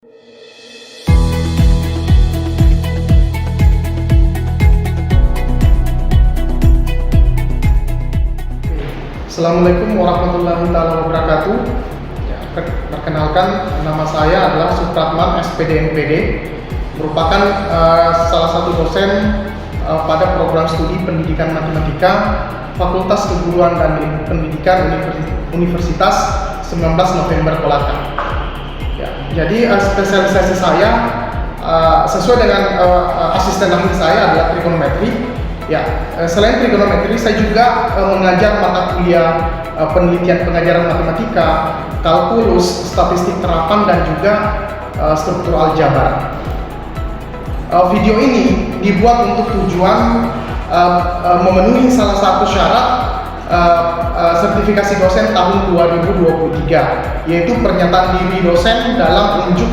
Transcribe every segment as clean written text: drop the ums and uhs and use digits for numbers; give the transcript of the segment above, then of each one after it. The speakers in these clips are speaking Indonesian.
Assalamualaikum warahmatullahi wabarakatuh. Perkenalkan, nama saya adalah Supratman SPD MPD, merupakan salah satu dosen pada program studi pendidikan matematika Fakultas Keguruan dan Ilmu Pendidikan Universitas 19 November Kolaka. Jadi spesialisasi saya sesuai dengan asisten ahli saya adalah trigonometri. Selain trigonometri, saya juga mengajar mata kuliah penelitian pengajaran matematika, kalkulus, statistik terapan, dan juga struktur aljabar. Video ini dibuat untuk tujuan memenuhi salah satu syarat sertifikasi dosen tahun 2023, yaitu pernyataan diri dosen dalam unjuk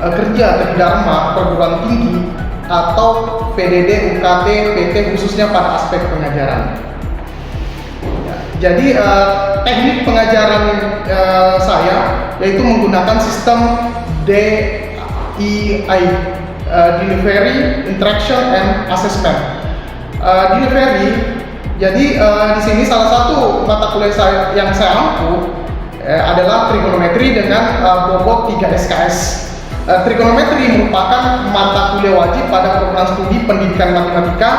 kerja Tridharma perguruan tinggi atau PDD, UKT, PT khususnya pada aspek pengajaran. Jadi teknik pengajaran saya yaitu menggunakan sistem DII, Delivery, Interaction, and Assessment. Delivery, jadi di sini salah satu mata kuliah yang saya ampu adalah trigonometri dengan bobot 3 SKS. Trigonometri merupakan mata kuliah wajib pada program studi pendidikan matematika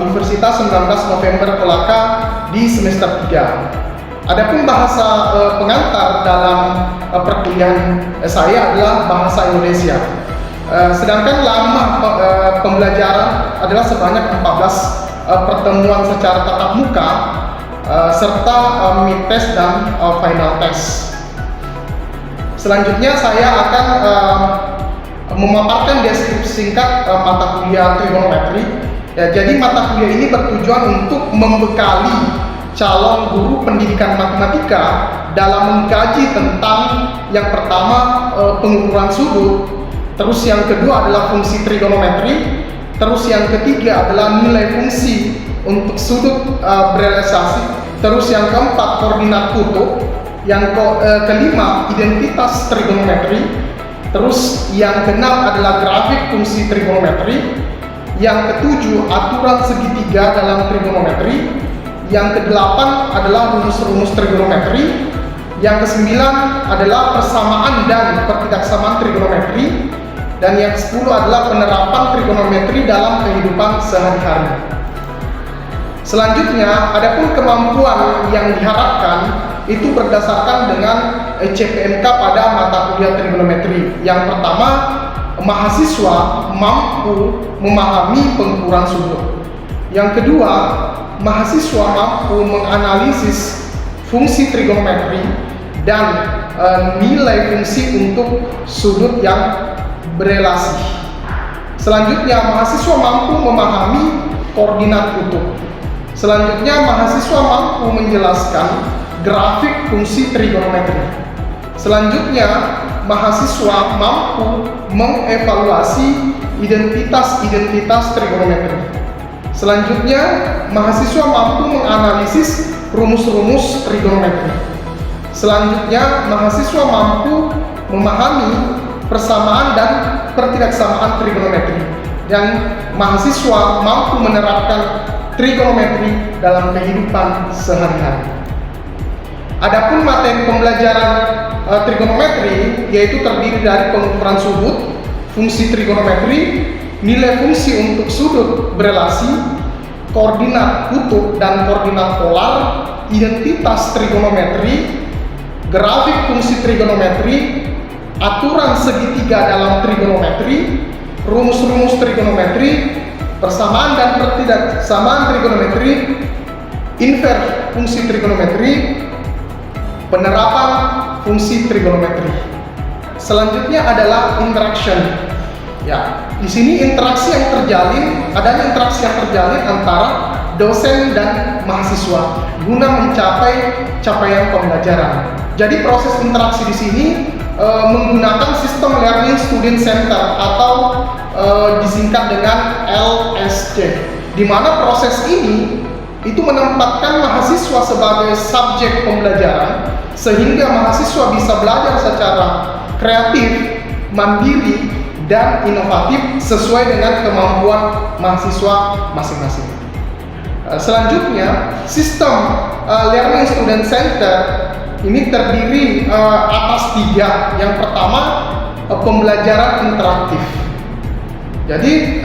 Universitas 19 November Kolaka di semester 3. Adapun bahasa pengantar dalam perkuliahan saya adalah bahasa Indonesia. Sedangkan lama pembelajaran adalah sebanyak 14 pertemuan secara tatap muka serta mid test dan final test. Selanjutnya saya akan memaparkan deskripsi singkat mata kuliah trigonometri. Jadi mata kuliah ini bertujuan untuk membekali calon guru pendidikan matematika dalam mengkaji tentang yang pertama pengukuran sudut, terus yang kedua adalah fungsi trigonometri, terus yang ketiga adalah nilai fungsi untuk sudut berealisasi, terus yang keempat koordinat kutub, yang kelima identitas trigonometri, terus yang keenam adalah grafik fungsi trigonometri, yang ketujuh aturan segitiga dalam trigonometri, yang kedelapan adalah rumus-rumus trigonometri, yang kesembilan adalah persamaan dan pertidaksamaan trigonometri, dan yang kesepuluh adalah penerapan trigonometri dalam kehidupan sehari-hari. Selanjutnya, adapun kemampuan yang diharapkan itu berdasarkan dengan CPMK pada mata kuliah trigonometri. Yang pertama, mahasiswa mampu memahami pengukuran sudut. Yang kedua, mahasiswa mampu menganalisis fungsi trigonometri dan nilai fungsi untuk sudut yang berelasi. Selanjutnya, mahasiswa mampu memahami koordinat kutub. Selanjutnya, mahasiswa mampu menjelaskan grafik fungsi trigonometri. Selanjutnya, mahasiswa mampu mengevaluasi identitas-identitas trigonometri. Selanjutnya, mahasiswa mampu menganalisis rumus-rumus trigonometri. Selanjutnya, mahasiswa mampu memahami persamaan dan pertidaksamaan trigonometri. Dan mahasiswa mampu menerapkan trigonometri dalam kehidupan sehari-hari. Adapun materi pembelajaran trigonometri yaitu terdiri dari pengukuran sudut, fungsi trigonometri, nilai fungsi untuk sudut berelasi, koordinat kutub dan koordinat polar, identitas trigonometri, grafik fungsi trigonometri, aturan segitiga dalam trigonometri, rumus-rumus trigonometri, persamaan dan pertidaksamaan trigonometri, inverse fungsi trigonometri, penerapan fungsi trigonometri. Selanjutnya adalah interaction. Di sini adanya interaksi yang terjalin antara dosen dan mahasiswa guna mencapai capaian pembelajaran. Jadi proses interaksi di sini menggunakan sistem Learning Student Center atau disingkat dengan LSC, di mana proses ini itu menempatkan mahasiswa sebagai subjek pembelajaran sehingga mahasiswa bisa belajar secara kreatif mandiri, dan inovatif sesuai dengan kemampuan mahasiswa masing-masing. Selanjutnya, sistem Learning Student Center ini terdiri atas 3. Yang pertama, pembelajaran interaktif. Jadi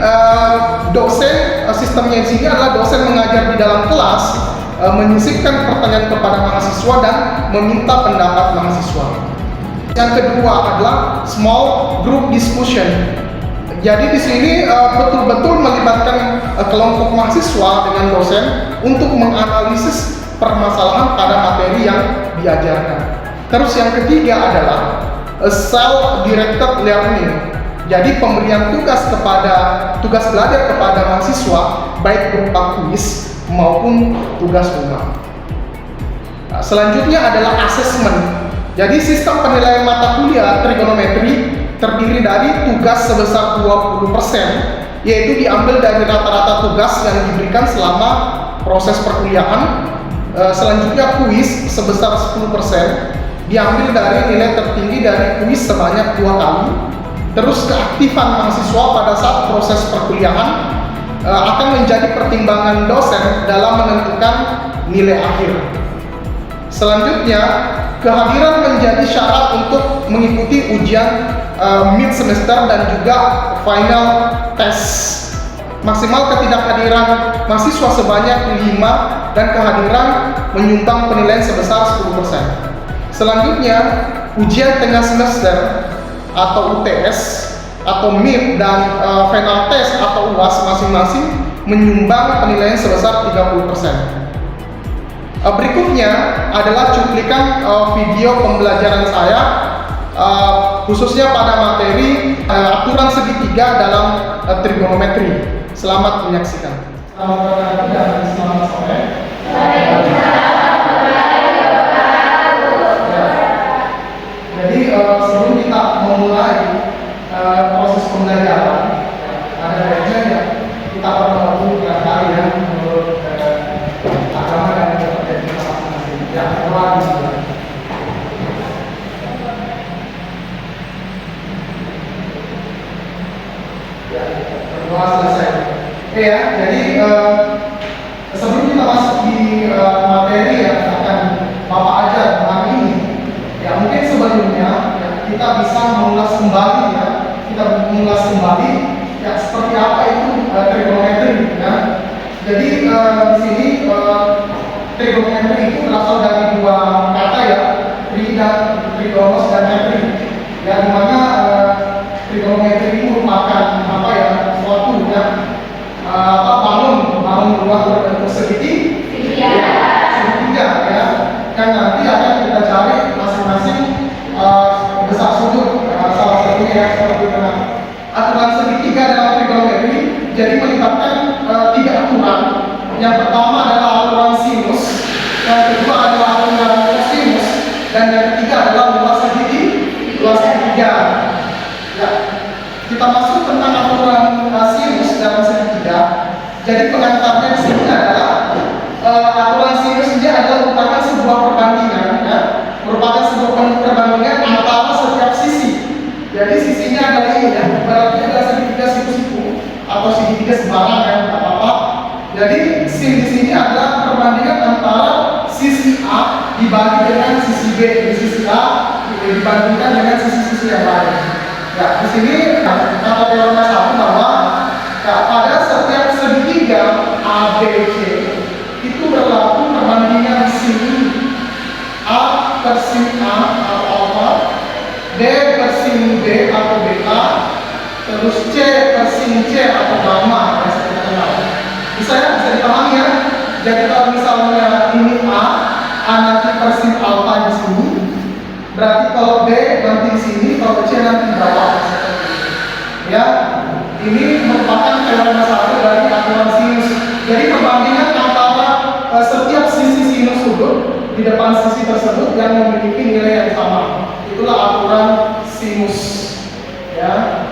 dosen, sistemnya di sini adalah dosen mengajar di dalam kelas, menyisipkan pertanyaan kepada mahasiswa dan meminta pendapat mahasiswa. Yang kedua adalah small group discussion. Jadi di sini betul-betul melibatkan kelompok mahasiswa dengan dosen untuk menganalisis permasalahan pada materi yang diajarkan. Terus yang ketiga adalah self-directed learning. Jadi pemberian tugas belajar kepada mahasiswa baik berupa kuis maupun tugas rumah. Selanjutnya adalah assessment. Jadi sistem penilaian mata kuliah trigonometri terdiri dari tugas sebesar 20%, yaitu diambil dari rata-rata tugas yang diberikan selama proses perkuliahan. Selanjutnya kuis sebesar 10%, diambil dari nilai tertinggi dari kuis sebanyak 2 kali. Terus keaktifan mahasiswa pada saat proses perkuliahan akan menjadi pertimbangan dosen dalam menentukan nilai akhir. Selanjutnya, kehadiran menjadi syarat untuk mengikuti ujian mid semester dan juga final test. Maksimal ketidakhadiran mahasiswa sebanyak 5 dan kehadiran menyumbang penilaian sebesar 10%. Selanjutnya, ujian tengah semester atau UTS atau mid dan final test atau UAS masing-masing menyumbang penilaian sebesar 30%. Berikutnya adalah cuplikan video pembelajaran saya khususnya pada materi aturan segitiga dalam trigonometri. Selamat menyaksikan. Selamat pagi dan selamat sore. Jadi sebelum kita memulai proses pembelajaran, ada baiknya ya kita perlu kali ya menurut agama dan kepercayaan kita masing-masing. Ya, mulai. Ya, berdoa selesai. Oke ya, jadi sebelum kita masuk di materi yang akan Bapak ajar hari ini, ya mungkin sebelumnya ya, kita bisa mengulas kembali ya, ya seperti apa itu trigonometri ya. Jadi di sini trigonometri itu berasal dari 2 kata ya, tri dan trigonos dan metri. Ya, dimana trigonometri ini merupakan suatu ya bangun rumah berbentuk segitiga ya. Kan nanti akan kita cari masing-masing besar sudut salah satunya ya seperti itu. Aturan segitiga dalam trigonometri jadi melibatkan 3 aturan. Yang pertama adalah aturan sinus, yang kedua adalah aturan kosinus, dan yang ketiga adalah luas segitiga. Ya, kita masuk tentang aturan sinus dalam segitiga. Jadi pengantarnya di sini adalah aturan sinus ini adalah merupakan sebuah perbandingan ya, antara setiap sisi. Jadi sisinya adalah ini ya, berarti adalah segitiga siku-siku atau segitiga sembarang ya, tidak apa-apa. Jadi sin di sini adalah perbandingan antara sisi A dibagi dengan sisi B. Di sisi A dibandingkan dengan sisi-sisi yang lain. Ya, di sini kata teorema 1 bahwa ya, pada setiap segitiga A, B, C itu berlaku perbandingan sin A per sin A atau alfa, B per sin B atau beta, terus C per sin C atau gamma yang kita kenal. Bisa dipahami ya? Jadi kalau misalnya ini A nanti per sin alfa di sini, berarti kalau B nanti di sini, kalau C nanti di bawah. Ya, ini merupakan teorema 1 dari aturan sinus. Jadi perbandingan antara setiap sisi sinus sudut di depan sisi tersebut yang memiliki nilai yang sama. Itulah aturan sinus. Ya.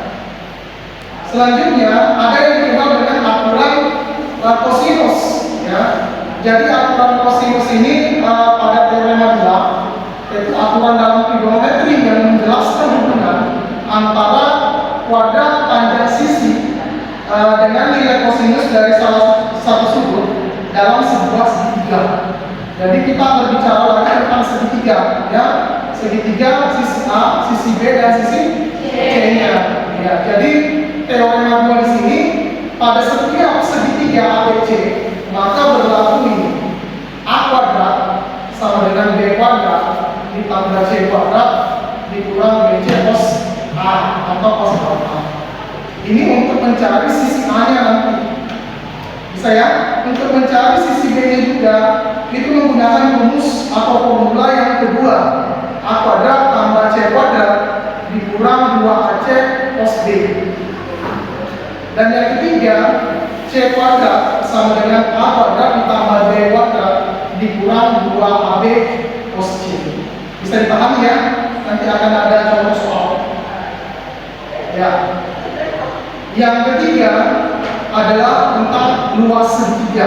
Selanjutnya ada yang dikenal dengan aturan kosinus. Ya. Jadi aturan kosinus ini pada teorema 2 yaitu aturan dalam trigonometri yang menjelaskan hubungan antara kuadrat panjang sisi dengan nilai kosinus dari salah satu sudut dalam sebuah segitiga. Jadi kita berbicara lagi tentang segitiga, ya, segitiga sisi A, sisi B dan sisi C-nya. Ya, jadi teorema 2 di sini pada setiap segitiga ABC maka berlaku ini A kuadrat sama dengan B kuadrat ditambah C kuadrat dikurang BC cos A atau cos A. Ini untuk mencari sisi A-nya nanti. Bisa ya? Untuk mencari sisi B-nya juga itu menggunakan rumus atau formula yang kedua, A kuadrat tambah C kuadrat dikurang 2AC cos B. Dan yang ketiga, C kuadrat sama dengan A kuadrat ditambah B kuadrat dikurang 2AB cos C. Bisa dipahami ya? Nanti akan ada contoh soal. Ya. Yang ketiga adalah tentang luas segitiga.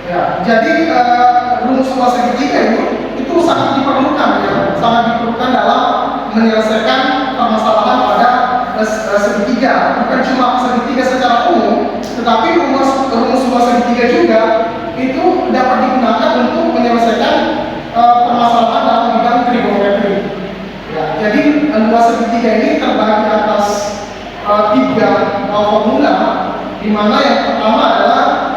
Ya, jadi rumus luas segitiga itu sangat diperlukan, ya, sangat diperlukan dalam menyelesaikan permasalahan pada segitiga. Bukan cuma segitiga secara umum, tetapi rumus luas segitiga juga itu dapat digunakan untuk menyelesaikan permasalahan dalam bidang trigonometri. Ya, jadi luas segitiga ini terbagi atas tiga formula, di mana yang pertama adalah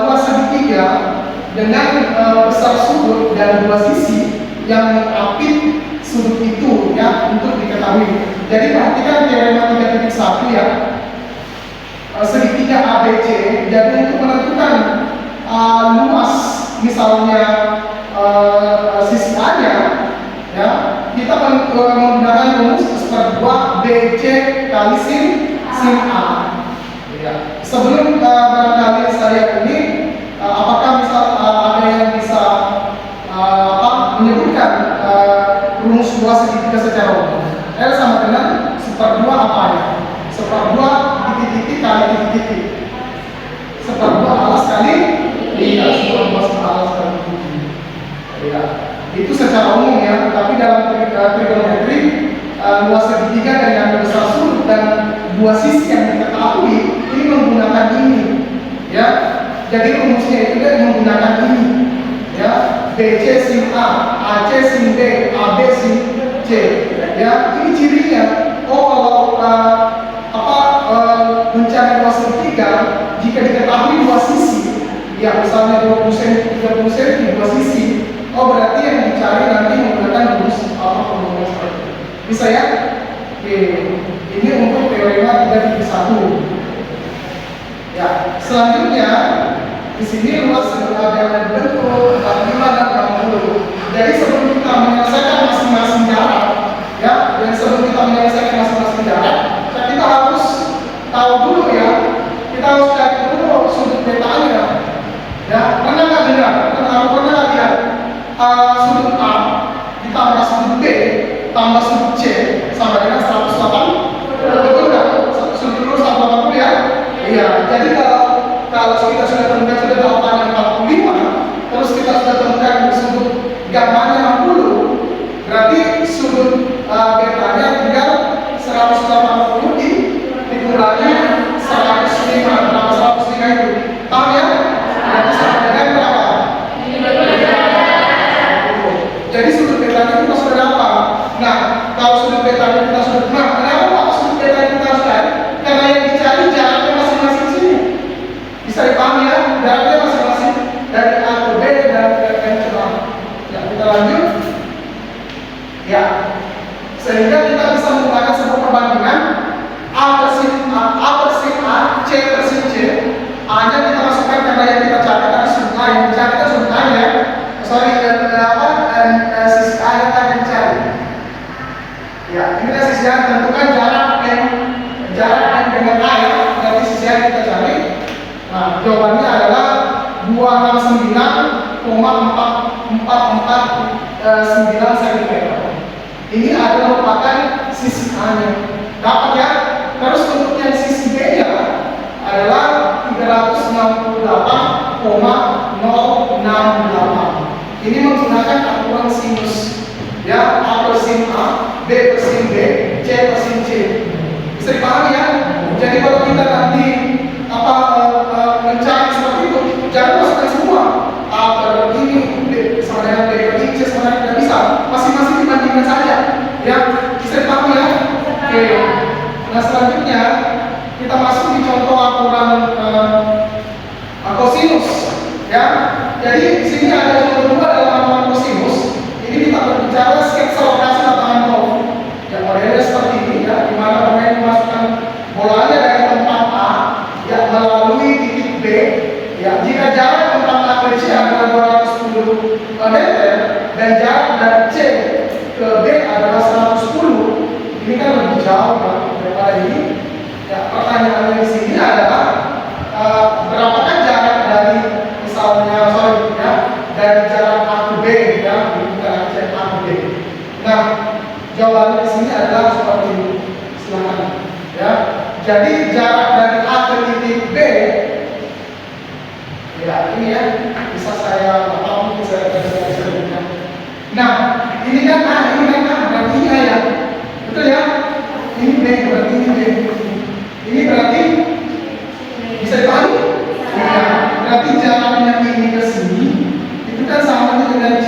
luas segitiga dengan besar sudut dan dua sisi yang mengapit sudut itu, ya, untuk diketahui. Jadi perhatikan teorema 3.1 ya, segitiga ABC. Jadi untuk menentukan luas misalnya sisi A-nya, ya, kita menggunakan rumus /2 BC kali sin A. Ya. Sebelum barangkali saya ini, apakah misal ada yang bisa menyebutkan rumus luas segitiga secara umum? L sama dengan /2 apa ya? /2 titik-titik kali titik-titik. /2 alas kali /2 alas kali titik. Ya. Itu secara umum ya, tapi dalam trigonometri luas segitiga dari yang besar sudut dan dua sisi yang diketahui ini menggunakan ini, ya. Jadi rumusnya itu menggunakan ini, ya. BC sin A, AC sin B, AB sin C, ya. Ini cirinya. Oh, kalau mencari luas segitiga jika diketahui dua sisi, ya, misalnya 20 cm, 30 cm dua sisi. Oh, berarti yang dicari nanti menggunakan rumus formula seperti itu. Bisa ya? Oke. Ini untuk teorema 3.1. Ya, selanjutnya di sini luas segitiga bentuk 45 dan 60. Jadi sebelum kita menyelesaikan masing-masing jarak, ya, dan sebelum kita menyelesaikan masing-masing jarak, kita harus tahu dulu ya, kita harus cari dulu sudut betanya. Ya, pernah nggak dengar? Pernah lihat? Sudut A ditambah sudut B tambah sudut C sama dengan 180. Betul nggak? Sudut dulu 180 ya? Iya. Jadi kalau kita sudah temukan sudut A yang 45, terus kita sudah temukan sudut gamanya 60, berarti sudut betanya tinggal 180 dikurangi 105. Berapa 105 itu? Tahu ya? Berarti sama dengan berapa? Jadi sudut betanya kita sudah dapat. Nah, kalau sudut betanya kita sudah, kenapa sudut betanya kita harus cari? Karena yang dicari jaraknya masing-masing sini. Bisa dipahami ya? Jaraknya masing-masing dari A ke B dan ke M ke A. Ya, kita lanjut. Ya, sehingga kita bisa menggunakan sebuah perbandingan A per sin A, C per sin C. A-nya kita masukkan karena yang kita cari tadi sudut A, yang dicari kan sudut A ya. Sisi A yang akan dicari. Ya, ini adalah sisi A, tentukan jarak M dengan A ya, dari sisi A kita cari. Nah, jawabannya adalah 269,449 cm. Ini adalah merupakan sisi A-nya. Dapat ya? Terus untuk yang sisi B-nya adalah 368,068. Ini menggunakan aturan sinus, ya. A per sin A, B per sin B, C per Bisa dipahami ya? Jadi kalau kita nanti mencari seperti itu, jangan masukkan semua A per ini B sama dengan B per ini, C sama dengan tidak bisa. Masing-masing dibandingkan saja. Ya, bisa dipahami ya? Oke. Nah selanjutnya kita masuk di contoh aturan kosinus. Ya, jadi di sini ada contoh dua dalam aturan kosinus. Ini kita berbicara sketsa lokasi lapangan golf. Yang modelnya seperti ini ya, di mana pemain memasukkan bolanya dari tempat A yang melalui titik B. Ya, jika jarak tempat A ke C adalah 210 meter dan jarak dari C ke B adalah 110, ini kan lebih jauh daripada ini. Ya, pertanyaannya di sini adalah berapakah jarak dari misalnya dari jarak A ke B ya, bukan jarak A ke B. Nah, jawabannya di sini adalah seperti ini. Silakan ya. Jadi jarak dari A ke titik B ya ini ya, bisa saya mungkin saya sebutkan. Nah, ini kan A, ini kan A, berarti ini A ya. Betul ya? Ini B, berarti ini B. Ini berarti bisa dipahami? Ya, berarti jaraknya ini ke sini itu kan sama dengan C.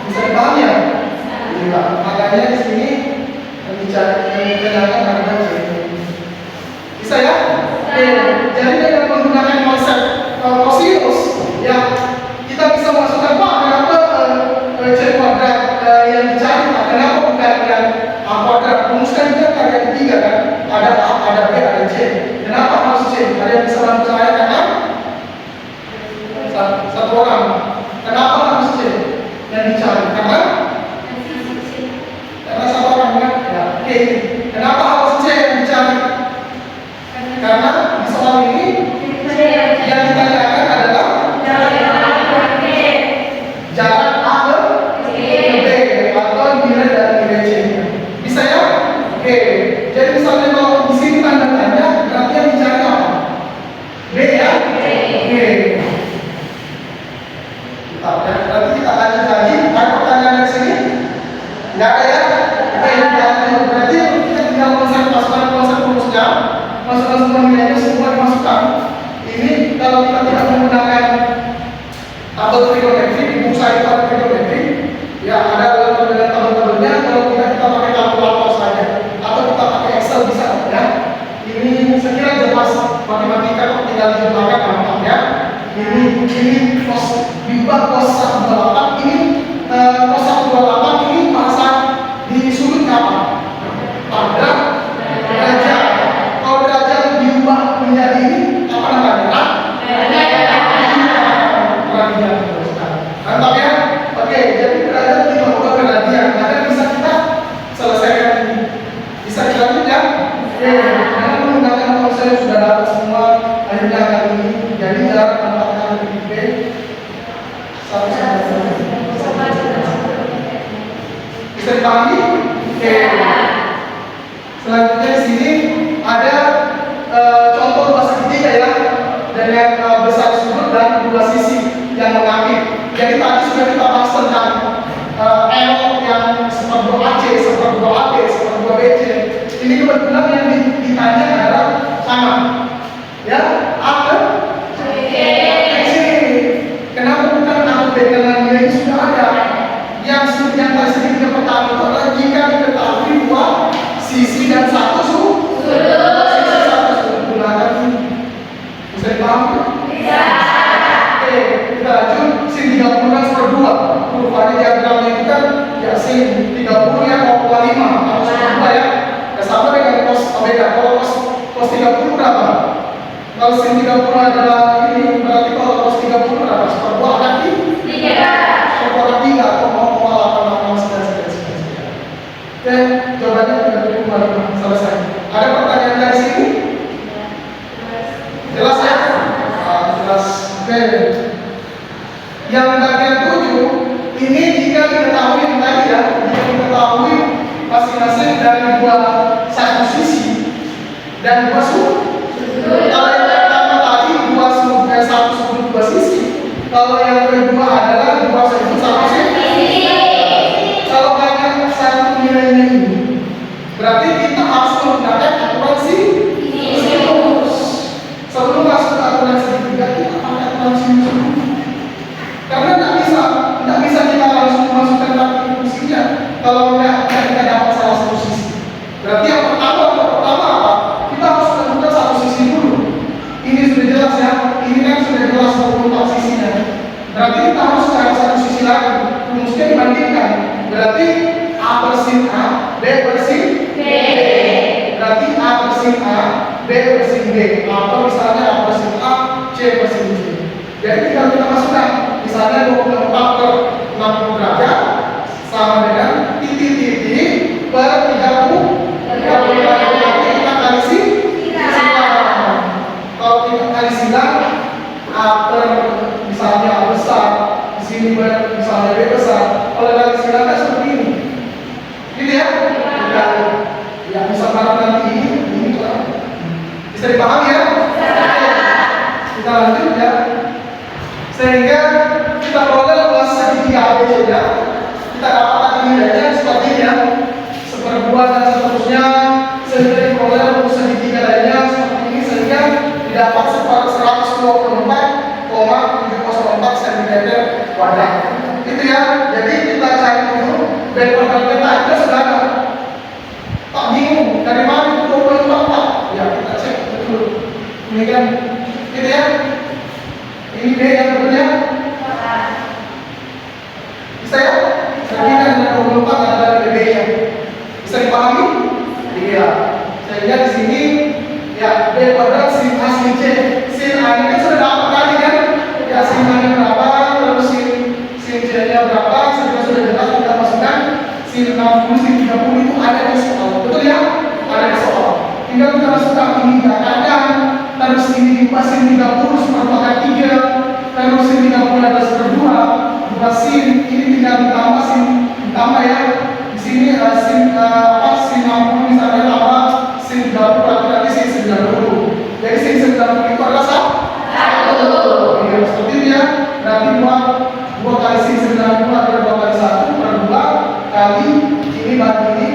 Bisa dipahami ya? Ya, makanya di sini mengenalkan harga C. Bisa ya? Oke. Jadi dengan menggunakan konsep kosinus, ya kita bisa masukkan kenapa C kuadrat yang dicari, kenapa bukan yang A kuadrat? Rumuskan juga karya ketiga kan, ada A, ada B, ada C. Kenapa harus C? Ada yang bisa bantu saya karena satu orang. Kenapa harus C yang dicari? Karena satu orang kan? Ya, oke. Kenapa harus C yang dicari? Karena di soal ini yang ditanyakan adalah jarak A ke B atau nilai dari nilai C. Bisa ya? Oke. Jadi misalnya kalau di sini tanda tanya, berarti yang dicari apa? B ya? Oke. Berarti kita lanjut lagi. Ada pertanyaan dari sini? Nggak ada ya? Oke. Berarti kita tinggal masukkan konsep rumusnya, masukkan semua nilainya, semua dimasukkan. Ini kalau kita tidak menggunakan tabel trigonometri, di buku saya itu ada trigonometri, ya ada dengan tabel-tabelnya. Kalau tidak kita pakai kalkulator saja, atau kita pakai Excel bisa ya. Ini saya kira jelas matematika kok tinggal dijumlahkan gampang ya. Ini cos diubah cos 128, ini cos 128 ini masa di sudut apa? Pada derajat. Kalau derajat diubah menjadi ini apa namanya? Radian. Mantap ya? Oke, jadi derajat diubah ke radian. Maka bisa kita selesaikan ini. Bisa dilanjut ya? Oke, karena menggunakan konsep sudah dapat semua akhirnya kali ini. Jadi jarak tempat A ke B 1 bisa dipahami? Oke. Selanjutnya di sini ada contoh luas segitiga ya, dengan besar sudut dan dua sisi yang mengapit. Jadi tadi sudah kita bahas tentang L yang sepertigua AC, sepertigua AB, sepertigua BC. Ini kebetulan yang ditanya adalah sama, ya A ke C. Kenapa bukan A ke B? Karena nilai sudah ada. Yang tadi sedikit pertama itu adalah jika diketahui dua sisi dan satu sudut. Sisi satu sudut gunakan ini. Bisa dipahami? Bisa. Oke, kita lanjut. Sin 30 kan seper 2. Rupanya diagramnya itu kan ya sin 30 ya 0,5 atau seper 2 ya. Ya sama dengan cos omega. Kalau cos 30 berapa? Kalau sin 30 adalah ini, berarti kalau cos 30 berapa? Seper 2 akan 3. Seper 3 atau 0,889. Oke, jawabannya 35 selesai. Ada pertanyaan dari sini? Jelas ya? Jelas. Oke. Yang bagian 7 ini jika diketahui tadi ya, jika diketahui masing-masing dari satu sisi dan dua sudut. Kalau yang pertama tadi satu sudut dua sisi. Kalau yang kedua adalah dua sudut satu sisi. Kalau hanya satu nilainya ini, berarti kita harus sin A, B per sin B, atau misalnya A per sin A, C per sin C. Jadi tinggal kita masukkan, misalnya 24 per 60 derajat sama dengan titik-titik per 30 derajat. Nanti kita kali silang. Kalau kita kali silang, A per misalnya A besar, di sini misalnya B besar. Kalau kali silang kan seperti ini, gitu ya? Ya bisa barang nanti ini bisa dipahami ya? Kita lanjut ya. Sehingga kita peroleh luas segitiga ABC ya. Kita dapatkan nilainya seperti ini ya, seperempat dan seterusnya. Sehingga diperoleh luas segitiga lainnya seperti ini, sehingga didapat 124,704 cm wadah. Itu ya. Jadi kita cari dulu bentol peta itu sederhana. Tak bingung dari mana itu 24? Ya kita cek betul. Ini kan, gitu ya. Ini B yang betulnya. Bisa ya? Jadi kan ada 24 ada B nya. Bisa dipahami? Iya. Sehingga di sini ya B kuadrat sin A sin C. Sin A ini kan sudah dapat tadi kan? Ya sin A nya berapa, lalu sin C nya berapa, sehingga sudah jelas kita masukkan sin 60, sin 30 itu ada di soal. Betul ya? Ada di soal. Tinggal kita masukkan ini kadang, terus ini di sin 30 seperempat 3, terus sin 30 ada seperdua, 2 sin, ini tinggal ditambah sin, ditambah ya. Di sini sin 60 misalnya tambah sin 30 berarti sin 90. Jadi sin 90 itu adalah 1. Ya, seperti ini ya. Berarti 2 kali sin 90 adalah 2 kali 1 per 2 kali ini bagi ini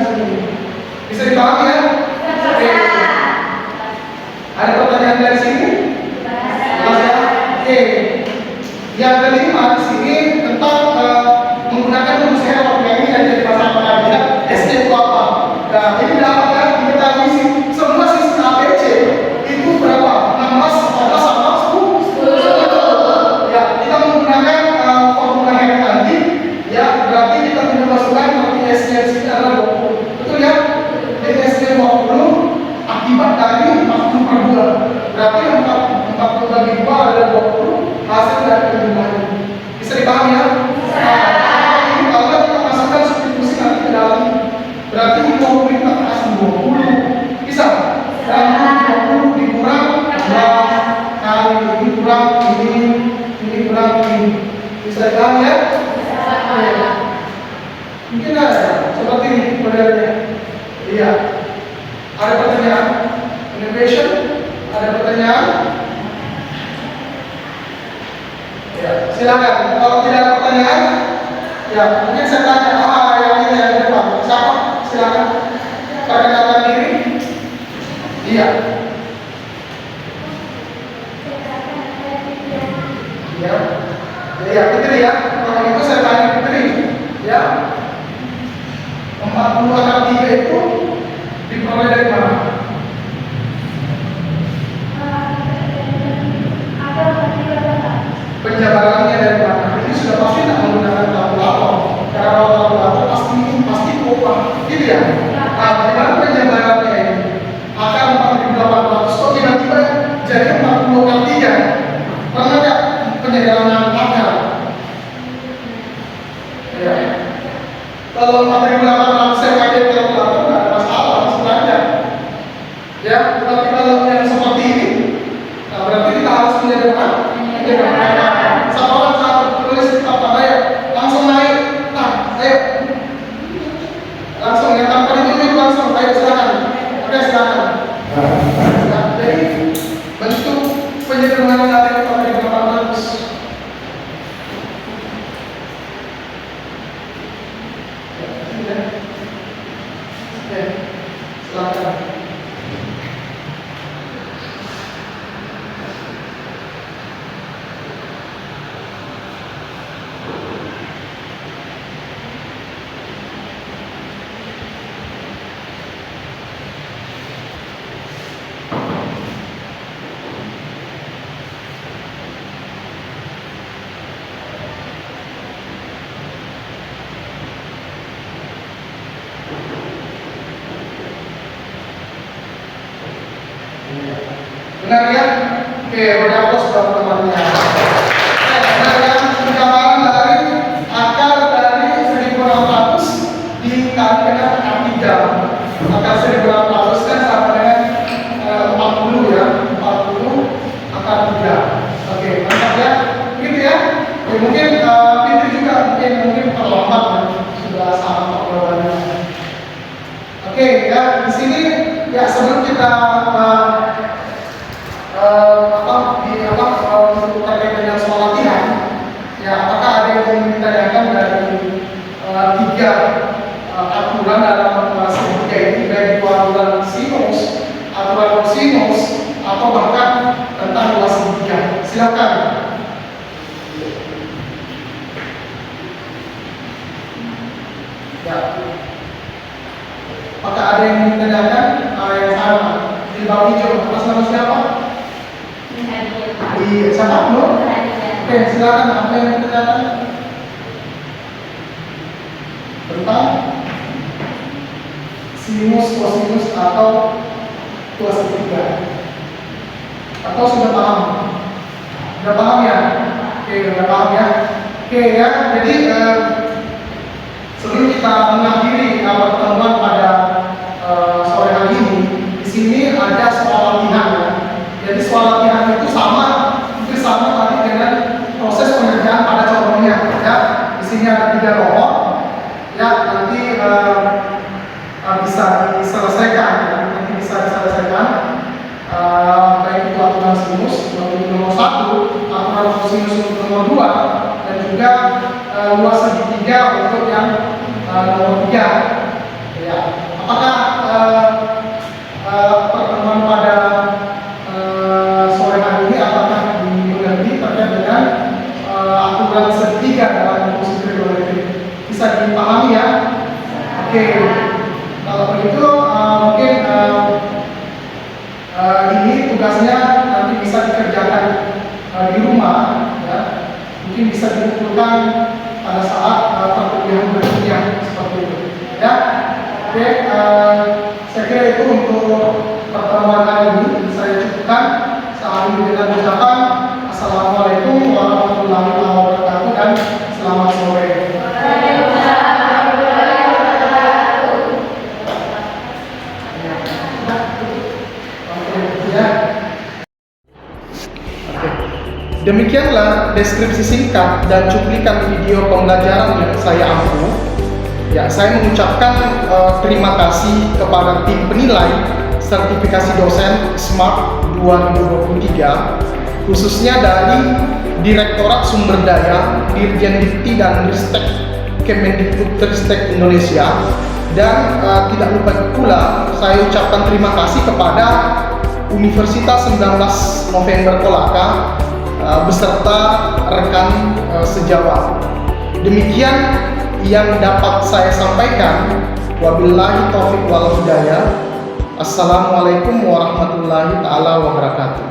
seperti ini. Bisa dipahami ya? Oke. Ada pertanyaan dari sini? Oke. Yang kelima di sini tentang menggunakan rumus Taylor. Yang ini ada di masalah pengajian. SD itu apa? Nah, ini dapatkan diketahui semua sistem ABC itu berapa? 16, 14, sama 10. Ya, kita menggunakan formula yang tadi. Ya, berarti kita tidak masukkan seperti S-nya di sini adalah 20. Betul ya? Jadi S-nya 20 akibat dari 40 per 2. Berarti 40 bagi 2 adalah 20, hasil dari penjumlahan. Bisa dipahami ya? Nah, ini kalau kita masukkan substitusi nanti ke dalam, berarti 20 kita kasih 20. Bisa? Dan 20 dikurang 2 kali ini kurang ini kurang ini. Bisa dipahami ya? Mungkin ada seperti ini modelnya. Iya. Ada pertanyaan? Innovation? Ada pertanyaan? Ya, silakan. Kalau tidak ada pertanyaan, ya mungkin saya tanya. Yang ini yang depan. Siapa? Silakan. Perkenalkan diri. Iya. Ya. Ya, Putri ya. Kalau itu saya tanya Putri. Ya. 40 akar 3 itu diperoleh dari mana? Penjabarannya dari mana? Ini sudah pasti tidak menggunakan kalkulator. Karena kalau kalkulator pasti kuat, gitu ya. Nah, bagaimana penjabarannya ini? Akar 4.800 kok tiba-tiba jadi 40 akar 3? Pernah nggak penjabaran akar? Ya. Kalau 4.800 saya pakai kalkulator nggak ada masalah sebenarnya. Ya, tapi kalau yang seperti ini, nah berarti kita harus menjabarkan. Satu orang satu tulis apa ayo langsung naik. Nah, ayo langsung ya tanpa ditunjuk langsung. Ayo silakan. Oke silakan. Nah, jadi bentuk penyederhanaan dari 4.800. Oke, silakan. Benar ya? Oke, beri aplaus buat temannya. Benar ya? Penyamaan dari akar dari 1600 dikali dengan akar 3. Akar 1600 kan sama dengan 40 ya, 40 akar 3. Oke, mantap ya? Gitu ya? Oke, mungkin pintu juga mungkin terlambat ya. Sudah sama jawabannya. Oke, ya di sini ya sebelum kita terkait dengan soal latihan, ya apakah ada yang ingin ditanyakan dari tiga aturan dalam matemasi tiga ini, baik itu aturan sinus, aturan kosinus, atau bahkan tentang luas segitiga? Silakan. Ya. Apakah ada yang ingin ditanyakan? Yang sama di bawah hijau, atas nama siapa? Di siapa dulu? Oke, silakan. Apa yang ingin ditanyakan? Tentang sinus, kosinus, atau luas segitiga? Atau sudah paham? Sudah paham ya? Oke, sudah paham ya? Oke ya, jadi sebelum kita mengakhiri pertemuan pada sore hari ini, di sini ada soal latihan ya. Jadi soal latihan itu sama tadi dengan proses pengerjaan pada contohnya ya. Di sini ada 3 nomor ya, nanti bisa diselesaikan ya. Nanti bisa diselesaikan baik itu aturan sinus untuk nomor 1, aturan kosinus untuk nomor 2, dan juga luas segitiga untuk yang nomor 3 ya. Apakah pertemuan pada sore hari ini apakah dimengerti terkait dengan aturan segitiga dalam fungsi trigonometri? Bisa dipahami ya? Oke. Kalau begitu mungkin ini tugasnya nanti bisa dikerjakan di rumah ya. Mungkin bisa dikumpulkan pada saat perkuliahan berikutnya seperti itu ya. Oke, saya kira itu untuk pertemuan hari ini saya cukupkan. Saya akhiri dengan ucapan Assalamualaikum warahmatullahi wabarakatuh dan selamat sore. Demikianlah deskripsi singkat dan cuplikan video pembelajaran yang saya ampu. Ya, saya mengucapkan terima kasih kepada tim penilai sertifikasi dosen SMART 2023, khususnya dari Direktorat Sumber Daya, Dirjen Dikti dan Ristek Kemendikbudristek Indonesia, dan tidak lupa pula saya ucapkan terima kasih kepada Universitas 19 November Kolaka beserta rekan sejawat. Demikian yang dapat saya sampaikan. Wabillahi taufiq wal hidayah. Assalamualaikum warahmatullahi taala wabarakatuh.